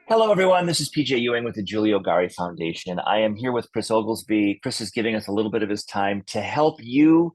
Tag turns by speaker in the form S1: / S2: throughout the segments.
S1: Hello, everyone. This is PJ Ewing with the Giulio Gari Foundation. I am here with Chris Oglesby. Chris is giving us a little bit of his time to help you,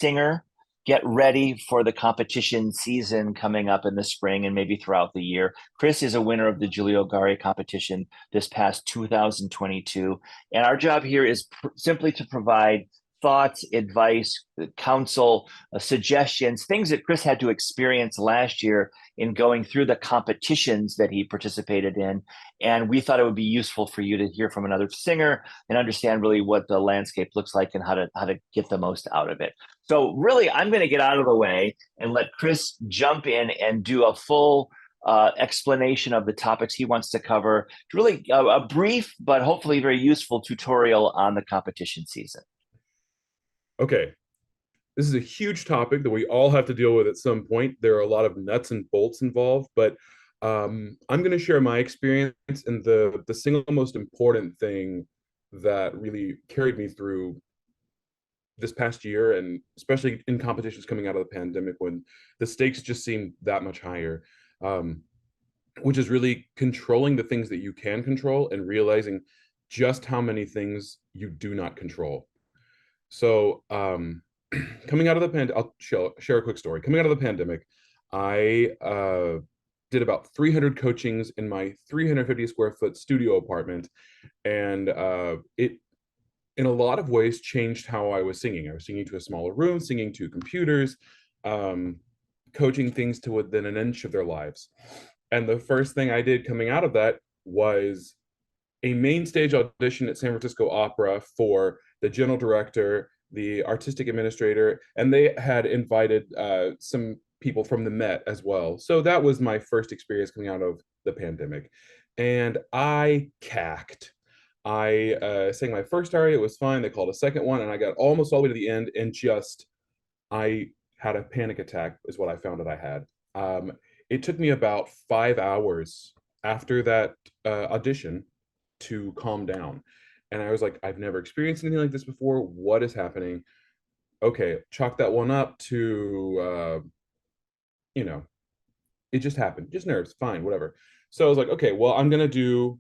S1: singer, get ready for the competition season coming up in the spring and maybe throughout the year. Chris is a winner of the Giulio Gari competition this past 2022. And our job here is simply to provide thoughts, advice, counsel, suggestions, things that Chris had to experience last year in going through the competitions that he participated in. And we thought it would be useful for you to hear from another singer and understand really what the landscape looks like and how to get the most out of it. So really, I'm going to get out of the way and let Chris jump in and do a full explanation of the topics he wants to cover. Really a brief, but hopefully very useful tutorial on the competition season.
S2: Okay, this is a huge topic that we all have to deal with at some point. There are a lot of nuts and bolts involved, but I'm going to share my experience and the single most important thing that really carried me through this past year, and especially in competitions coming out of the pandemic when the stakes just seemed that much higher, um, which is really controlling the things that you can control and realizing just how many things you do not control. So, coming out of the I'll share a quick story. Coming out of the pandemic, I did about 300 coachings in my 350 square foot studio apartment, and it, in a lot of ways, changed how I was singing. I was singing to a smaller room, singing to computers, um, coaching things to within an inch of their lives. And the first thing I did coming out of that was a main stage audition at San Francisco Opera for the general director, the artistic administrator, and they had invited some people from the Met as well. So that was my first experience coming out of the pandemic. And I cacked. I sang my first aria, it was fine. They called a second one, and I got almost all the way to the end, and I had a panic attack, is what I found that I had. It took me about 5 hours after that audition to calm down. And I was like, I've never experienced anything like this before. What is happening? Okay, chalk that one up to, you know, it just happened, just nerves, fine, whatever. So I was like, okay, well, I'm going to do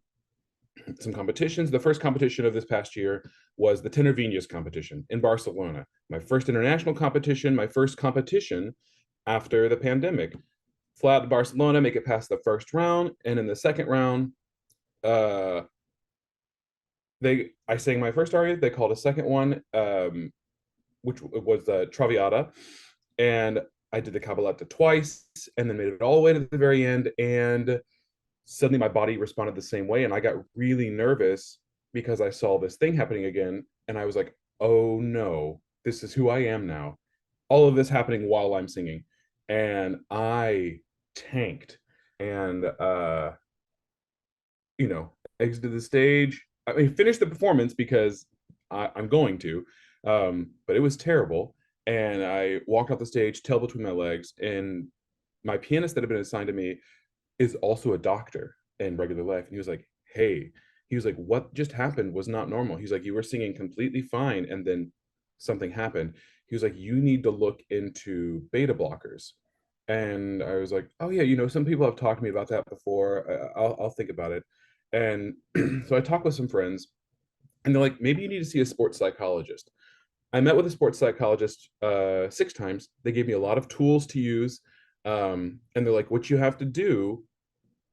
S2: some competitions. The first competition of this past year was the Tenor competition in Barcelona. My first international competition, my first competition after the pandemic. Fly out to Barcelona, make it past the first round. And in the second round, uh, I sang my first aria. They called a second one, which was the Traviata, and I did the cabaletta twice, and then made it all the way to the very end. And suddenly, my body responded the same way, and I got really nervous because I saw this thing happening again, and I was like, "Oh no, this is who I am now." All of this happening while I'm singing, and I tanked, and exited the stage. I mean, finished the performance because I'm going to, but it was terrible. And I walked off the stage, tail between my legs, and my pianist that had been assigned to me is also a doctor in regular life. And he was like, "Hey," he was like, "What just happened was not normal." He's like, "You were singing completely fine, and then something happened." He was like, "You need to look into beta blockers." And I was like, "Oh yeah, some people have talked to me about that before. I'll think about it." And so I talked with some friends, and they're like, "Maybe you need to see a sports psychologist." I met with a sports psychologist 6 times. They gave me a lot of tools to use, and they're like, "What you have to do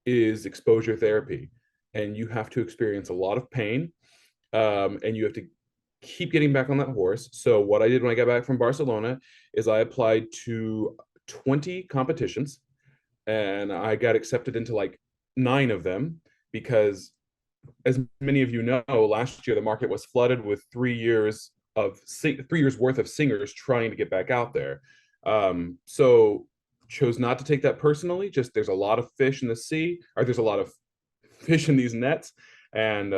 S2: is exposure therapy, and you have to experience a lot of pain, and you have to keep getting back on that horse." So what I did when I got back from Barcelona is I applied to 20 competitions, and I got accepted into like 9 of them because, as many of you know, last year the market was flooded with 3 years worth of singers trying to get back out there. So chose not to take that personally. Just there's a lot of fish in the sea, or there's a lot of fish in these nets, and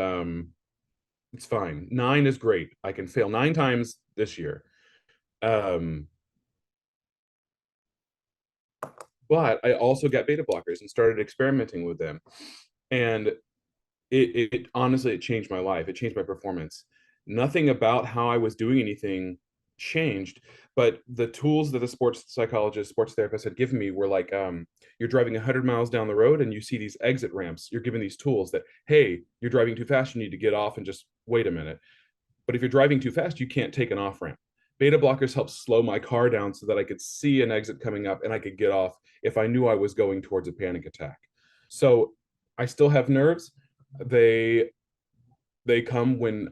S2: it's fine. 9 is great. I can fail 9 times this year. Um, but I also got beta blockers and started experimenting with them, and it honestly, it changed my life. It changed my performance. Nothing about how I was doing anything changed, but the tools that the sports psychologist, sports therapist had given me were like, you're driving 100 miles down the road and you see these exit ramps. You're given these tools that, hey, you're driving too fast. You need to get off and just wait a minute. But if you're driving too fast, you can't take an off ramp. Beta blockers helped slow my car down so that I could see an exit coming up and I could get off if I knew I was going towards a panic attack. So I still have nerves. They they come when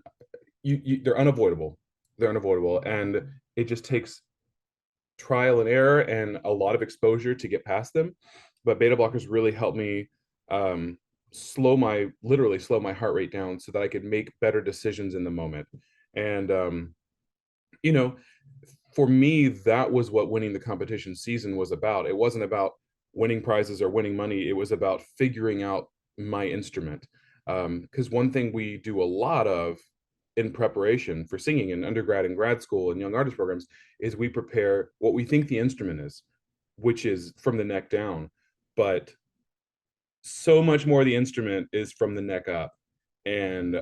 S2: they're unavoidable. They're unavoidable, and it just takes trial and error and a lot of exposure to get past them. But beta blockers really help me um, literally slow my heart rate down so that I could make better decisions in the moment. And you know, for me, that was what winning the competition season was about. It wasn't about winning prizes or winning money. It was about figuring out my instrument. Because one thing we do a lot of in preparation for singing in undergrad and grad school and young artist programs is we prepare what we think the instrument is, which is from the neck down. But so much more of the instrument is from the neck up. And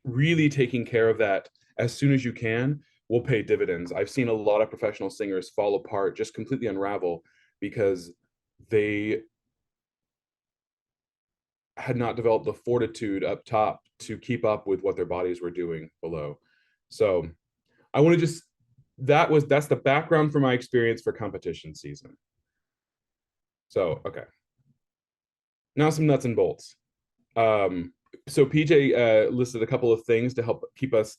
S2: really taking care of that as soon as you can will pay dividends. I've seen a lot of professional singers fall apart, just completely unravel because they had not developed the fortitude up top to keep up with what their bodies were doing below. So I want to just that's the background for my experience for competition season. So okay. Now some nuts and bolts. So PJ listed a couple of things to help keep us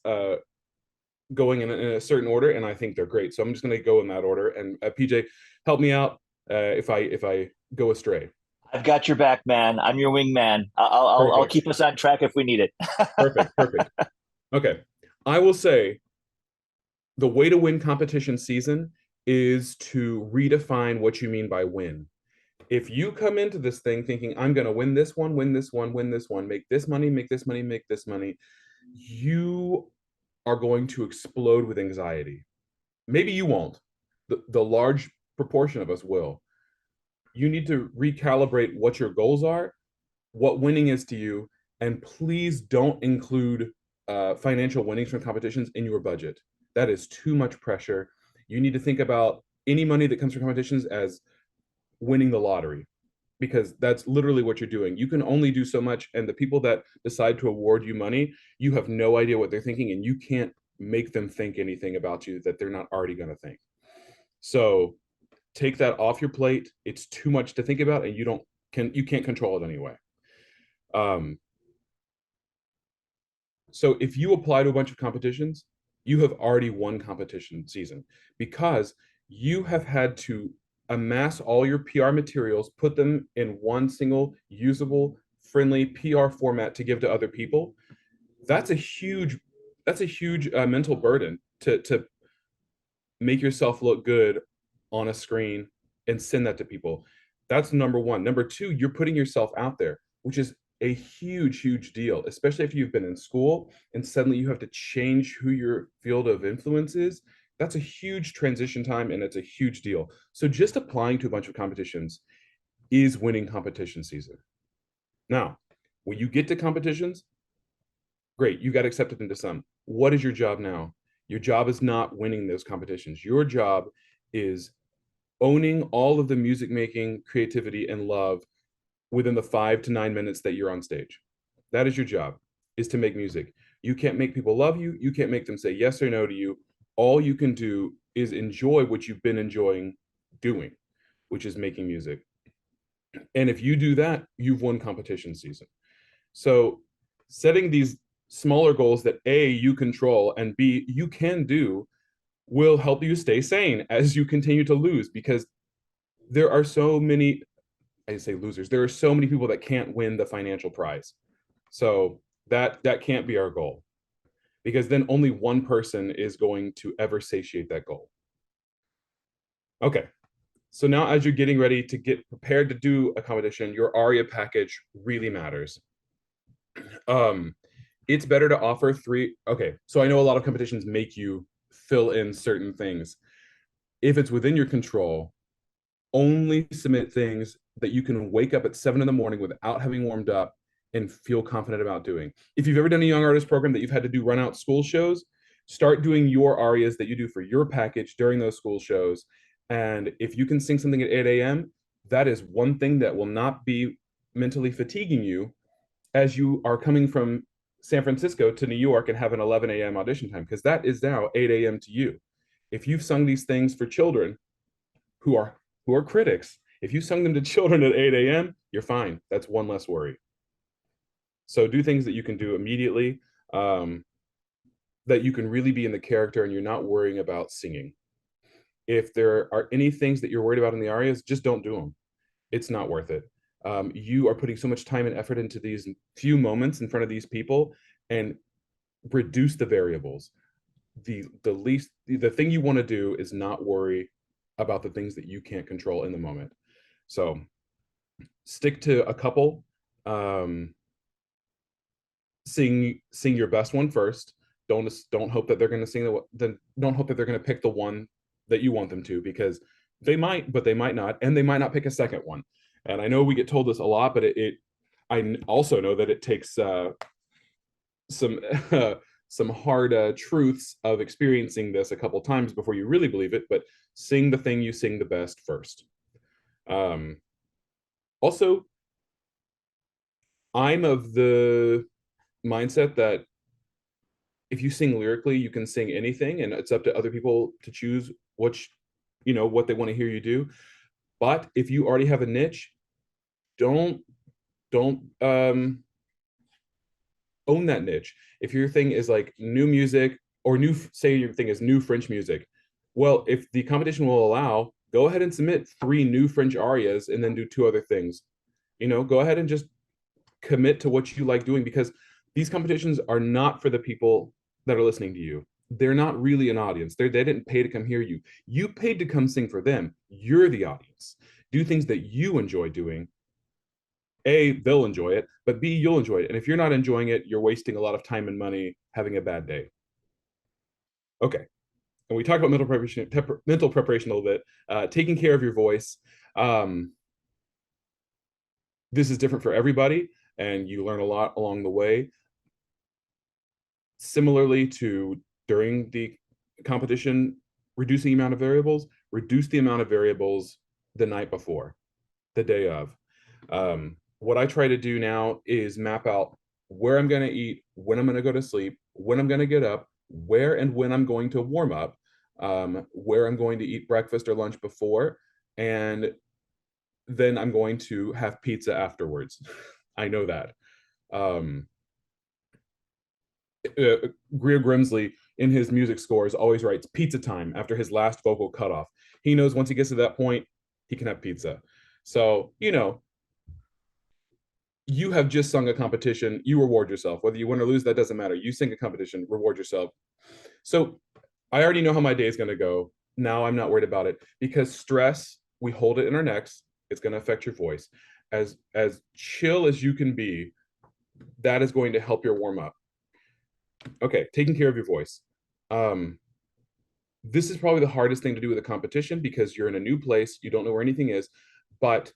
S2: going in a certain order, and I think they're great. So I'm just going to go in that order. And PJ, help me out if I go astray.
S1: I've got your back, man. I'm your wingman. I'll
S2: Perfect.
S1: keep us on track if we need it.
S2: Perfect. Perfect. Okay. I will say the way to win competition season is to redefine what you mean by win. If you come into this thing thinking, I'm going to win this one, win this one, win this one, make this money, make this money, make this money, you are going to explode with anxiety. Maybe you won't. The large proportion of us will. You need to recalibrate what your goals are, what winning is to you, and please don't include financial winnings from competitions in your budget. That is too much pressure. You need to think about any money that comes from competitions as winning the lottery, because that's literally what you're doing. You can only do so much, and the people that decide to award you money, you have no idea what they're thinking, and you can't make them think anything about you that they're not already going to think. So take that off your plate. It's too much to think about, and you can't control it anyway. Um, so if you apply to a bunch of competitions, you have already won competition season because you have had to amass all your PR materials, put them in one single usable, friendly PR format to give to other people. That's a huge mental burden to make yourself look good on a screen and send that to people. That's number one. Number two, you're putting yourself out there, which is a huge deal, especially if you've been in school and suddenly you have to change who your field of influence is. That's a huge transition time and it's a huge deal. So just applying to a bunch of competitions is winning competition season. Now, when you get to competitions, great, you got accepted into some. What is your job now? Your job is not winning those competitions. Your job is owning all of the music making, creativity, and love within the 5 to 9 minutes that you're on stage. That is your job, is to make music. You can't make people love you. You can't make them say yes or no to you. All you can do is enjoy what you've been enjoying doing, which is making music. And if you do that, you've won competition season. So setting these smaller goals that A, you control, and B, you can do will help you stay sane as you continue to lose, because there are so many, I say losers, there are so many people that can't win the financial prize. So that can't be our goal, because then only one person is going to ever satiate that goal. Okay. So now as you're getting ready to get prepared to do a competition, your ARIA package really matters. It's better to offer three. Okay. So I know a lot of competitions make you fill in certain things. If it's within your control, only submit things that you can wake up at 7 in the morning without having warmed up and feel confident about doing. If you've ever done a young artist program that you've had to do run out school shows, Start doing your arias that you do for your package during those school shows. And if you can sing something at 8 a.m., that is one thing that will not be mentally fatiguing you as you are coming from San Francisco to New York and have an 11 a.m. audition time, because that is now 8 a.m. to you. If you've sung these things for children who are critics, if you sung them to children at 8 a.m., you're fine. That's one less worry. So do things that you can do immediately, that you can really be in the character and you're not worrying about singing. If there are any things that you're worried about in the arias, just don't do them. It's not worth it. You are putting so much time and effort into these few moments in front of these people, and reduce the variables. The thing you want to do is not worry about the things that you can't control in the moment. So stick to a couple. Sing your best one first. Don't hope that they're going to don't hope that they're going to pick the one that you want them to, because they might, but they might not, and they might not pick a second one. And I know we get told this a lot, but I also know that it takes some some hard truths of experiencing this a couple times before you really believe it. But sing the thing you sing the best first. Also, I'm of the mindset that if you sing lyrically, you can sing anything, and it's up to other people to choose what they want to hear you do. But if you already have a niche, don't own that niche. If your thing is like new music, or say your thing is new French music, well, if the competition will allow, go ahead and submit 3 new French arias and then do 2 other things. Go ahead and just commit to what you like doing, because these competitions are not for the people that are listening to you. They're not really an audience. They didn't pay to come hear you. You paid to come sing for them. You're the audience. Do things that you enjoy doing. A, they'll enjoy it, but B, you'll enjoy it. And if you're not enjoying it, you're wasting a lot of time and money having a bad day. Okay. And we talked about mental preparation a little bit, taking care of your voice. This is different for everybody, and you learn a lot along the way. Similarly to during the competition, reducing the amount of variables, reduce the amount of variables the night before, the day of. What I try to do now is map out where I'm going to eat, when I'm going to go to sleep, when I'm going to get up, where and when I'm going to warm up, where I'm going to eat breakfast or lunch before, and then I'm going to have pizza afterwards. I know that. Greer Grimsley in his music scores always writes pizza time after his last vocal cutoff. He knows once he gets to that point, he can have pizza. So, you have just sung a competition, you reward yourself. Whether you win or lose, that doesn't matter. You sing a competition, reward yourself. So I already know how my day is going to go. Now I'm not worried about it, because stress, we hold it in our necks. It's going to affect your voice. As chill as you can be, that is going to help your warm up. Okay, taking care of your voice. This is probably the hardest thing to do with a competition, because you're in a new place, you don't know where anything is, but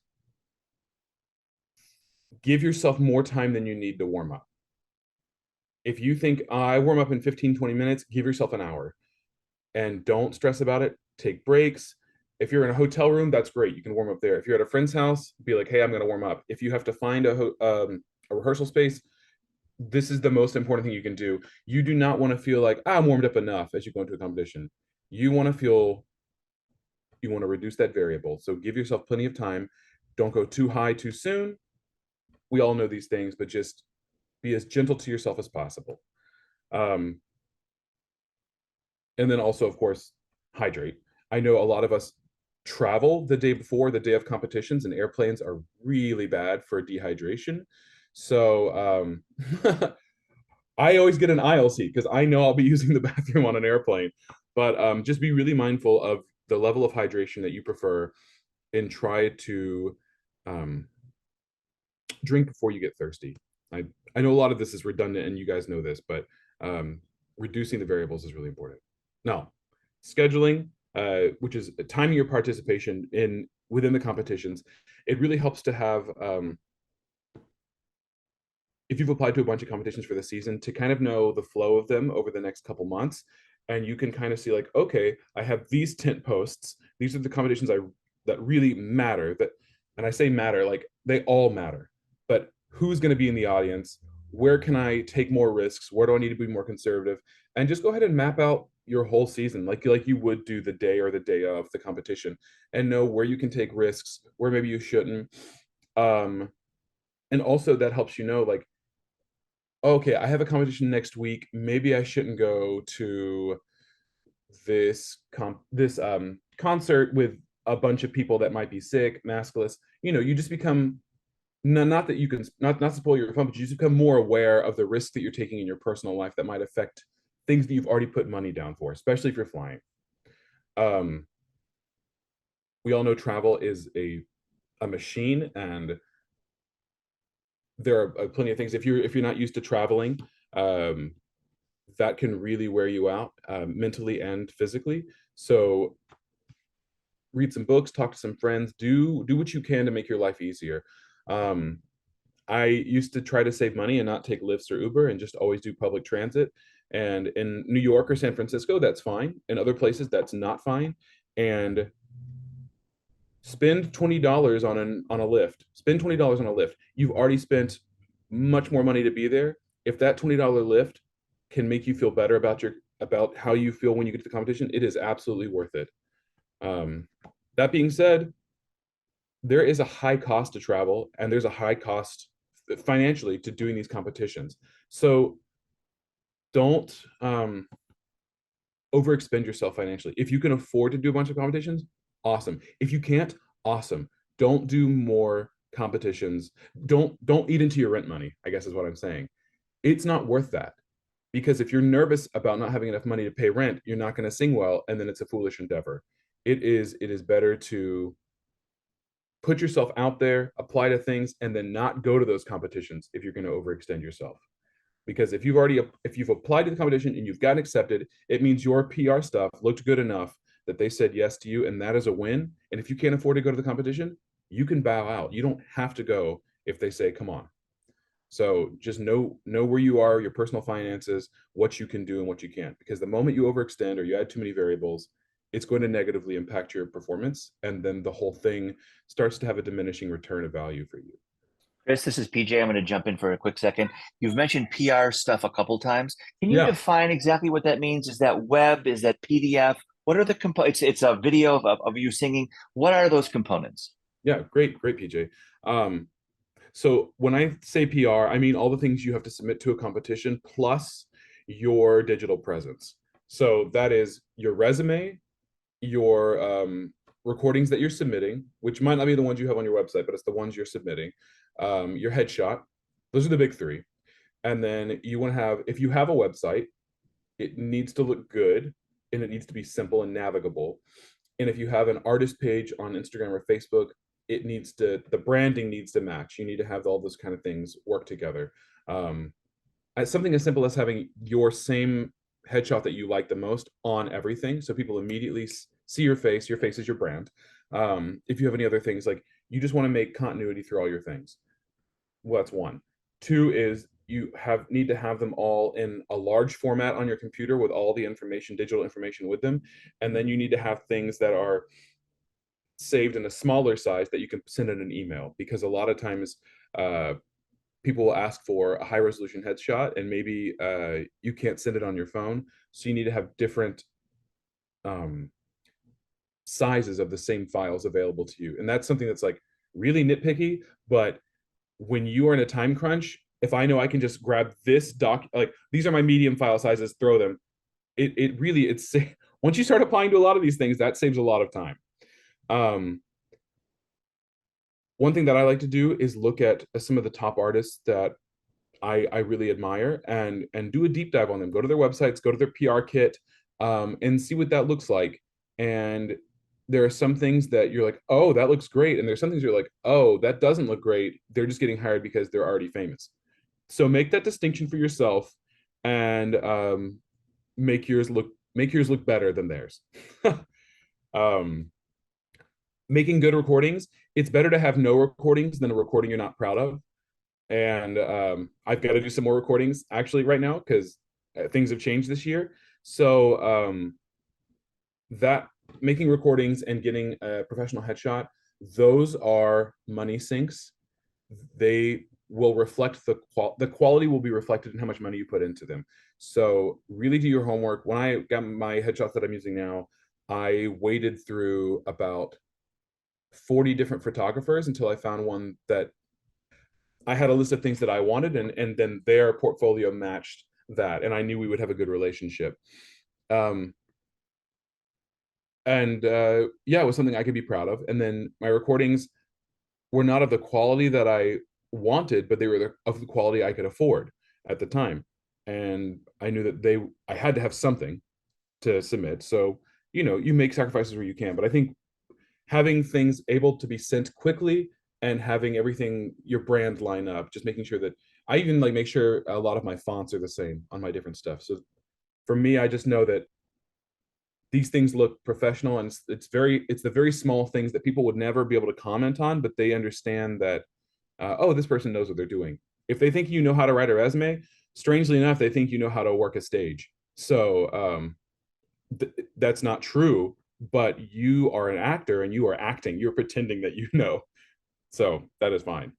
S2: give yourself more time than you need to warm up. If you think, I warm up in 15, 20 minutes, give yourself an hour, and don't stress about it. Take breaks. If you're in a hotel room, that's great. You can warm up there. If you're at a friend's house, be like, hey, I'm going to warm up. If you have to find a rehearsal space, this is the most important thing you can do. You do not want to feel like, I'm warmed up enough as you go into a competition. You want to reduce that variable. So give yourself plenty of time. Don't go too high too soon. We all know these things, but just be as gentle to yourself as possible. And then also, of course, hydrate. I know a lot of us travel the day before, the day of competitions, and airplanes are really bad for dehydration. So I always get an aisle seat, because I know I'll be using the bathroom on an airplane. But just be really mindful of the level of hydration that you prefer, and try to drink before you get thirsty. I know a lot of this is redundant, and you guys know this, but reducing the variables is really important. Now, scheduling, which is timing your participation within the competitions, it really helps to have, if you've applied to a bunch of competitions for the season, to kind of know the flow of them over the next couple months. and you can kind of see like, okay, I have these tent posts. These are the competitions that really matter. That, and I say matter, like they all matter. But who's going to be in the audience? Where can I take more risks? Where do I need to be more conservative? And just go ahead and map out your whole season like you would do the day or the day of the competition, and know where you can take risks, where maybe you shouldn't. Um, and also that helps you know like, okay, I have a competition next week. Maybe I shouldn't go to this concert with a bunch of people that might be sick, maskless. You just become, not that you can not spoil your fun, but you just become more aware of the risks that you're taking in your personal life that might affect things that you've already put money down for, especially if you're flying. Um, we all know travel is a machine, and there are plenty of things. If you're not used to traveling, um, that can really wear you out, mentally and physically. So read some books, talk to some friends, do what you can to make your life easier. Um, I used to try to save money and not take Lyfts or Uber and just always do public transit. And in New York or San Francisco, that's fine. In other places, that's not fine. And spend $20 on a Lyft. Spend $20 on a Lyft. You've already spent much more money to be there. If that $20 Lyft can make you feel better about how you feel when you get to the competition, it is absolutely worth it. Um, that being said, there is a high cost to travel, and there's a high cost financially to doing these competitions. So don't overexpend yourself financially. If you can afford to do a bunch of competitions, awesome. If you can't, awesome. Don't do more competitions. Don't eat into your rent money, I guess is what I'm saying. It's not worth that. Because if you're nervous about not having enough money to pay rent, you're not going to sing well, and then it's a foolish endeavor. It is better to put yourself out there, apply to things, and then not go to those competitions if you're going to overextend yourself. Because if you've applied to the competition and you've gotten accepted, it means your PR stuff looked good enough that they said yes to you, and that is a win. And if you can't afford to go to the competition, you can bow out. You don't have to go if they say come on. So just know where you are, your personal finances, what you can do and what you can't. Because the moment you overextend or you add too many variables, it's going to negatively impact your performance, and then the whole thing starts to have a diminishing return of value for you.
S1: Chris, this is PJ. I'm going to jump in for a quick second. You've mentioned PR stuff a couple times. Can you
S2: Yeah,
S1: define exactly what that means? Is that web? Is that PDF? What are the components? It's a video of you singing. What are those components?
S2: yeah, great, PJ. Um, So when I say PR, I mean all the things you have to submit to a competition plus your digital presence. So that is your resume, your recordings that you're submitting, which might not be the ones you have on your website, but it's the ones you're submitting, your headshot. Those are the big three. And then you want to have, if you have a website, it needs to look good and it needs to be simple and navigable. And if you have an artist page on Instagram or Facebook, the branding needs to match. You need to have all those kind of things work together. Um, Something as simple as having your same headshot that you like the most on everything, so people immediately see your face. Your face is your brand. If you have any other things, like you just want to make continuity through all your things, well, that's one. Two is you need to have them all in a large format on your computer with all the information, digital information with them. And then you need to have things that are saved in a smaller size that you can send in an email, because a lot of times uh, people will ask for a high resolution headshot, and maybe you can't send it on your phone. So you need to have different um, sizes of the same files available to you. And that's something that's like really nitpicky, but when you are in a time crunch, if I know I can just grab this doc, like these are my medium file sizes, throw them. It really it's once you start applying to a lot of these things, that saves a lot of time. Um, One thing that I like to do is look at some of the top artists that I really admire, and do a deep dive on them. Go to their websites, go to their PR kit, and see what that looks like. And there are some things that you're like, oh, that looks great, and there's some things you're like, oh, that doesn't look great. They're just getting hired because they're already famous. So make that distinction for yourself, and make yours look better than theirs. um, Making good recordings. It's better to have no recordings than a recording you're not proud of. And I've got to do some more recordings actually right now, because things have changed this year. So that making recordings and getting a professional headshot, those are money sinks. They will reflect the quality will be reflected in how much money you put into them. So really do your homework. When I got my headshots that I'm using now, I waded through about 40 different photographers until I found one that I had a list of things that I wanted, and then their portfolio matched that, and I knew we would have a good relationship. Um, and yeah, it was something I could be proud of. And then my recordings were not of the quality that I wanted, but they were of the quality I could afford at the time. And I knew that I had to have something to submit. So, you make sacrifices where you can. But I think having things able to be sent quickly and having everything, your brand line up, just making sure that I even like make sure a lot of my fonts are the same on my different stuff. So for me, I just know that these things look professional, and it's the very small things that people would never be able to comment on, but they understand that oh, this person knows what they're doing. If they think you know how to write a resume, strangely enough, they think you know how to work a stage. So that's not true, but you are an actor and you are acting, you're pretending that you know. So that is fine.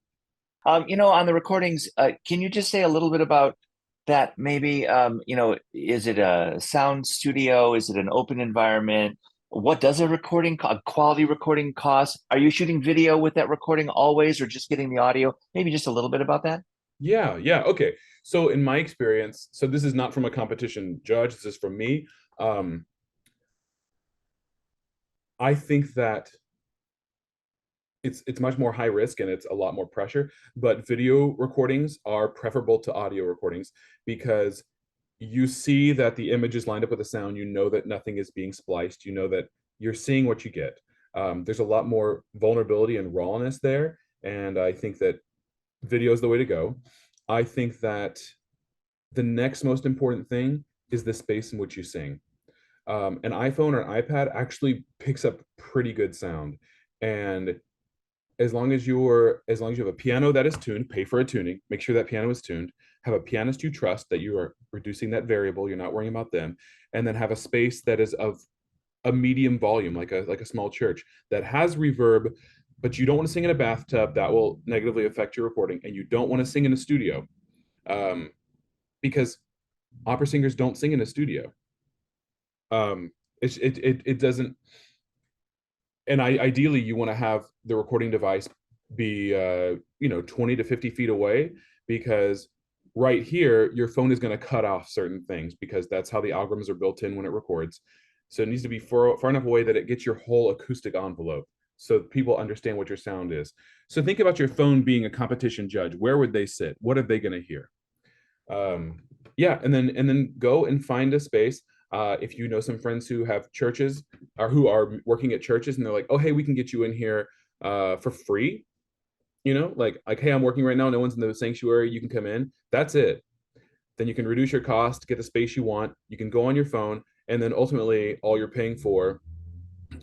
S1: On the recordings, can you just say a little bit about that? Maybe, is it a sound studio? Is it an open environment? What does a quality recording cost? Are you shooting video with that recording always, or just getting the audio? Maybe just a little bit about that.
S2: Yeah, okay. So in my experience, so this is not from a competition judge, this is from me. um I think that it's much more high risk and it's a lot more pressure, but video recordings are preferable to audio recordings because you see that the image is lined up with the sound, you know that nothing is being spliced, you know that you're seeing what you get. There's a lot more vulnerability and rawness there, and I think that video is the way to go. I think that the next most important thing is the space in which you sing. An iPhone or an iPad actually picks up pretty good sound, and as long as you have a piano that is tuned, pay for a tuning, make sure that piano is tuned, have a pianist you trust that you are reducing that variable, you're not worrying about them, and then have a space that is of a medium volume, like a small church that has reverb, but you don't want to sing in a bathtub, that will negatively affect your recording, and you don't want to sing in a studio, um, because opera singers don't sing in a studio. um, it doesn't. And ideally you want to have the recording device be 20 to 50 feet away, because right here your phone is going to cut off certain things because that's how the algorithms are built in when it records. So it needs to be far enough away that it gets your whole acoustic envelope so people understand what your sound is. So think about your phone being a competition judge. Where would they sit? What are they going to hear? um, yeah, and then go and find a space. If you know some friends who have churches or who are working at churches and they're like, oh hey, we can get you in here for free, like hey, I'm working right now, no one's in the sanctuary, you can come in, that's it. Then you can reduce your cost, get the space you want, you can go on your phone, and then ultimately all you're paying for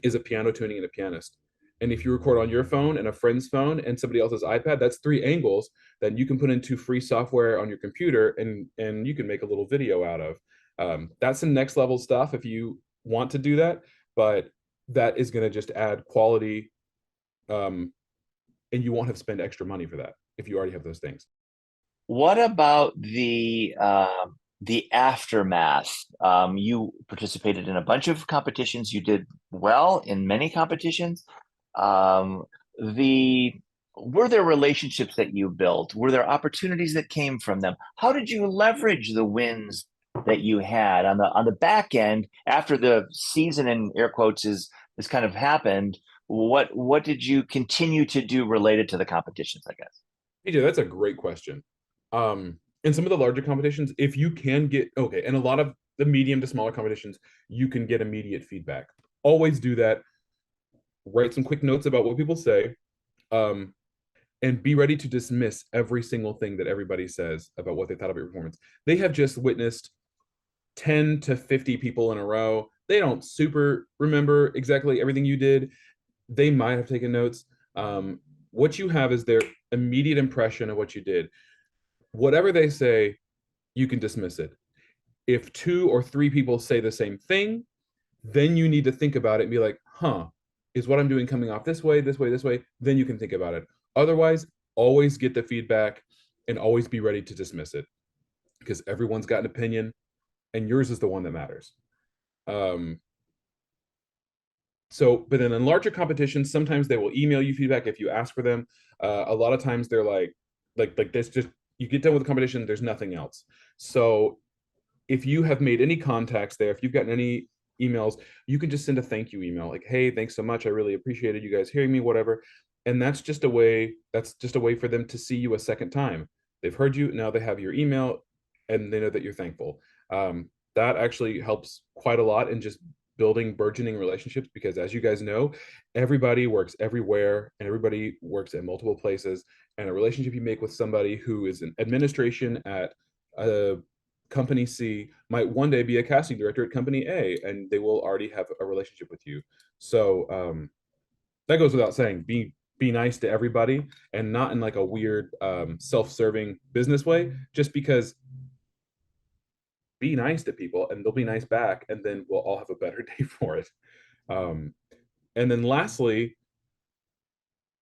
S2: is a piano tuning and a pianist. And if you record on your phone and a friend's phone and somebody else's iPad, that's three angles that you can put into free software on your computer, and you can make a little video out of. That's some next level stuff if you want to do that, but that is going to just add quality, um, and you won't have to spend extra money for that if you already have those things.
S1: What about the aftermath? You participated in a bunch of competitions. You did well in many competitions. Um, the Were there relationships that you built? Were there opportunities that came from them? How did you leverage the wins that you had on the back end after the season, in air quotes, is kind of happened? What did you continue to do related to the competitions, I guess?
S2: AJ, that's a great question. In some of the larger competitions, if you can get okay, and a lot of the medium to smaller competitions, you can get immediate feedback. Always do that. Write some quick notes about what people say, um, and be ready to dismiss every single thing that everybody says about what they thought of your performance. They have just witnessed 10 to 50 people in a row. They don't super remember exactly everything you did. They might have taken notes. What you have is their immediate impression of what you did. Whatever they say, you can dismiss it. If two or three people say the same thing, then you need to think about it and be like, huh, is what I'm doing coming off this way, this way, this way? Then you can think about it. Otherwise, always get the feedback and always be ready to dismiss it, because everyone's got an opinion and yours is the one that matters. Um, but then in larger competitions, sometimes they will email you feedback if you ask for them. A lot of times they're like this, just you get done with the competition, there's nothing else. So if you have made any contacts there, if you've gotten any emails, you can just send a thank you email, like, hey, thanks so much, I really appreciated you guys hearing me, whatever. And that's just a way for them to see you a second time. They've heard you, now they have your email, and they know that you're thankful. That actually helps quite a lot in just building burgeoning relationships, because as you guys know, everybody works everywhere and everybody works at multiple places, and a relationship you make with somebody who is in administration at a company C might one day be a casting director at company A, and they will already have a relationship with you. So that goes without saying. Be nice to everybody, and not in like a weird self-serving business way, just because. Be nice to people and they'll be nice back, and then we'll all have a better day for it. um, and then lastly,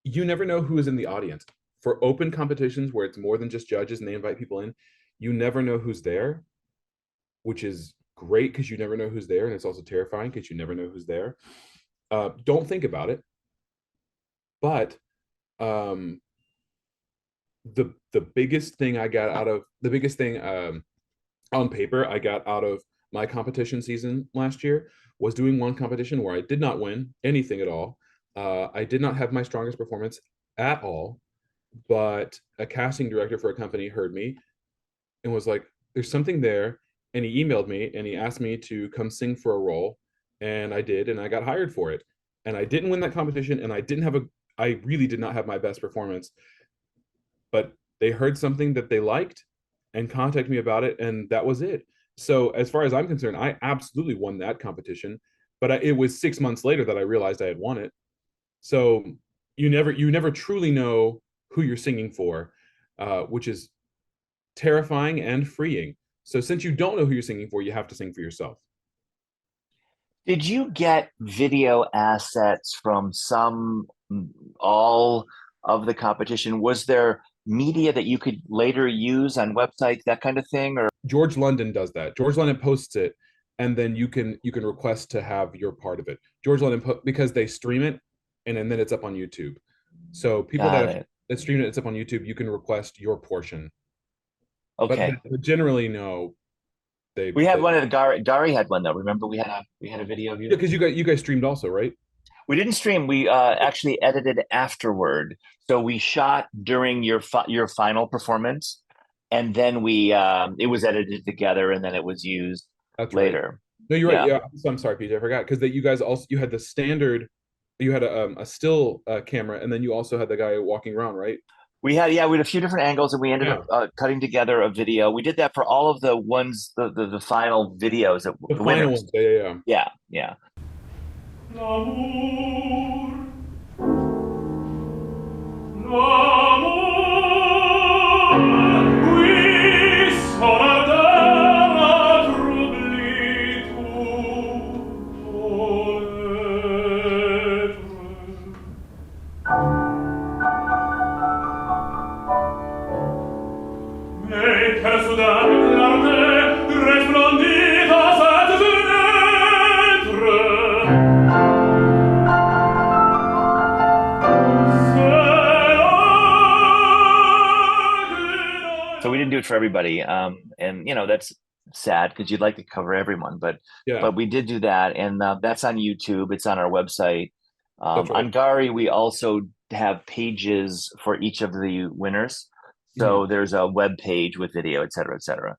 S2: you never know who is in the audience. For open competitions where it's more than just judges and they invite people in, you never know who's there, which is great because you never know who's there, and it's also terrifying because you never know who's there. Don't think about it, but um, the biggest thing I got out of the biggest thing on paper I got out of my competition season last year was doing one competition where I did not win anything at all. I did not have my strongest performance at all, but a casting director for a company heard me and was like, there's something there. And he emailed me and he asked me to come sing for a role. And I did, and I got hired for it. And I didn't win that competition, and I really did not have my best performance, but they heard something that they liked and contacted me about it, and that was it. So as far as I'm concerned, I absolutely won that competition, but it was 6 months later that I realized I had won it. So you never truly know who you're singing for, which is terrifying and freeing. So since you don't know who you're singing for, you have to sing for yourself.
S1: Did you get video assets from all of the competition? Was there media that you could later use on websites, that kind of thing? Or
S2: George London does that. George London posts it, and then you can request to have your part of it. George London because they stream it, and then it's up on YouTube. So people
S1: got it.
S2: that stream it, it's up on YouTube. You can request your portion, but,
S1: Okay.
S2: but generally no.
S1: We had
S2: They
S1: one at Gari had one though. Remember we had a video of
S2: Yeah,
S1: you?
S2: because you guys streamed also, right?
S1: We didn't stream. We actually edited afterward. So we shot during your final performance, and then we it was edited together, and then it was used
S2: That's right.
S1: later.
S2: No, you're right.
S1: Yeah.
S2: Yeah, I'm sorry, PJ. I forgot because that you guys also you had the standard, you had a still camera, and then you also had the guy walking around, right?
S1: We had a few different angles, and we ended up
S2: Yeah,
S1: cutting together a video. We did that for all of the ones, the final videos, that
S2: the
S1: the
S2: final
S1: winners.
S2: one. Yeah, yeah, yeah.
S1: Yeah, yeah.
S3: L'amour, l'amour, oui, son ardeur troublit tout ton être. Mais quelle soudaine clarté resplendit à cette fenêtre.
S1: So we didn't do it for everybody, and that's sad because you'd like to cover everyone, but
S2: Yeah,
S1: we did do that, and that's on YouTube. It's on our website.
S2: that's right.
S1: On Gari, we also have pages for each of the winners.
S2: Mhm.
S1: So there's a web page with video, et cetera, et cetera.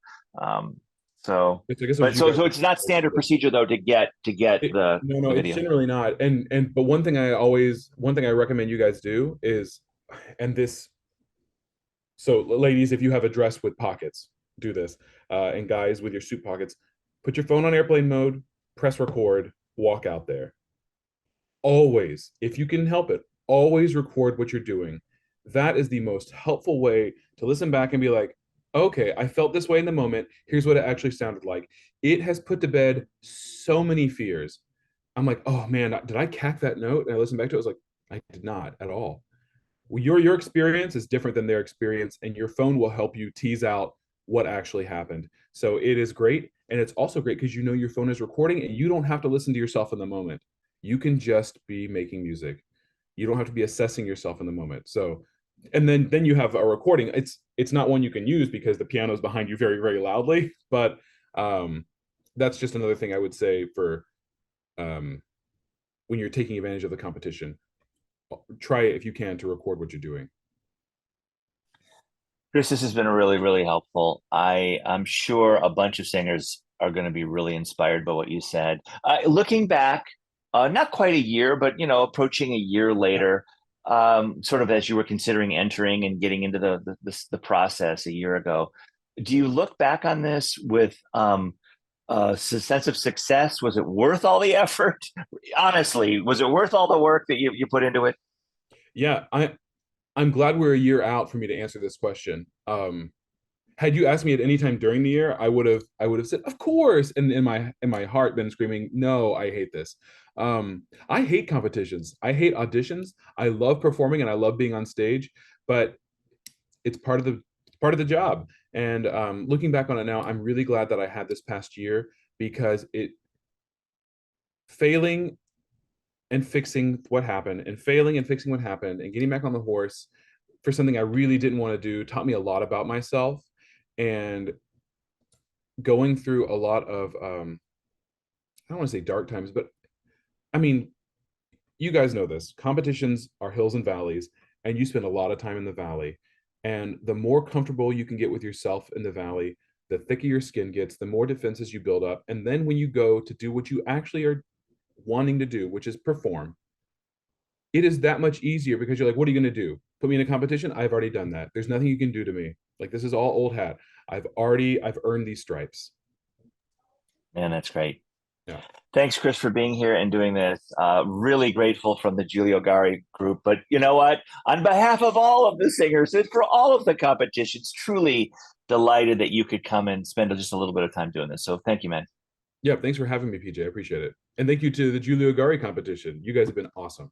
S1: So,
S2: I guess it
S1: but
S2: was you guys.
S1: so it's not standard procedure though to get
S2: No, no,
S1: the
S2: it's
S1: video.
S2: generally not. But one thing I recommend you guys do is, and this, so ladies, if you have a dress with pockets, do this. And guys, with your suit pockets, put your phone on airplane mode, press record, walk out there. Always, if you can help it, always record what you're doing. That is the most helpful way to listen back and be like, okay, I felt this way in the moment. Here's what it actually sounded like. It has put to bed so many fears. I'm like, oh man, did I cack that note? And I listened back to it. I was like, I did not at all. Well, your experience is different than their experience, and your phone will help you tease out what actually happened. So it is great, and it's also great because you know your phone is recording, and you don't have to listen to yourself in the moment. You can just be making music. You don't have to be assessing yourself in the moment. So, and then you have a recording. It's not one you can use because the piano is behind you very very loudly. But that's just another thing I would say for um, when you're taking advantage of the competition. Try it if you can to record what you're doing.
S1: Chris, this has been really, really helpful. I'm sure a bunch of singers are going to be really inspired by what you said. Looking back, not quite a year, but approaching a year later, sort of as you were considering entering and getting into the process a year ago, do you look back on this with a sense of success? Was it worth all the effort? Honestly, was it worth all the work that you put into it?
S2: Yeah, I'm glad we're a year out for me to answer this question. Had you asked me at any time during the year, I would have said, of course, and in my heart been screaming, no, I hate this. I hate competitions. I hate auditions. I love performing and I love being on stage, but it's part of the job. And looking back on it now, I'm really glad that I had this past year because it failing and fixing what happened and failing and fixing what happened and getting back on the horse for something I really didn't want to do taught me a lot about myself, and going through a lot of I don't want to say dark times, but I mean, you guys know this. Competitions are hills and valleys, and you spend a lot of time in the valley. And the more comfortable you can get with yourself in the valley, the thicker your skin gets, the more defenses you build up. And then when you go to do what you actually are wanting to do, which is perform, it is that much easier because you're like, what are you going to do? Put me in a competition? I've already done that. There's nothing you can do to me. Like, this is all old hat. I've earned these stripes.
S1: Man, that's great.
S2: Yeah.
S1: Thanks, Chris, for being here and doing this. Really grateful from the Giulio Gari group. But you know what? On behalf of all of the singers and for all of the competitions, truly delighted that you could come and spend just a little bit of time doing this. So thank you, man.
S2: Yeah. Thanks for having me, PJ. I appreciate it. And thank you to the Giulio Gari competition. You guys have been awesome.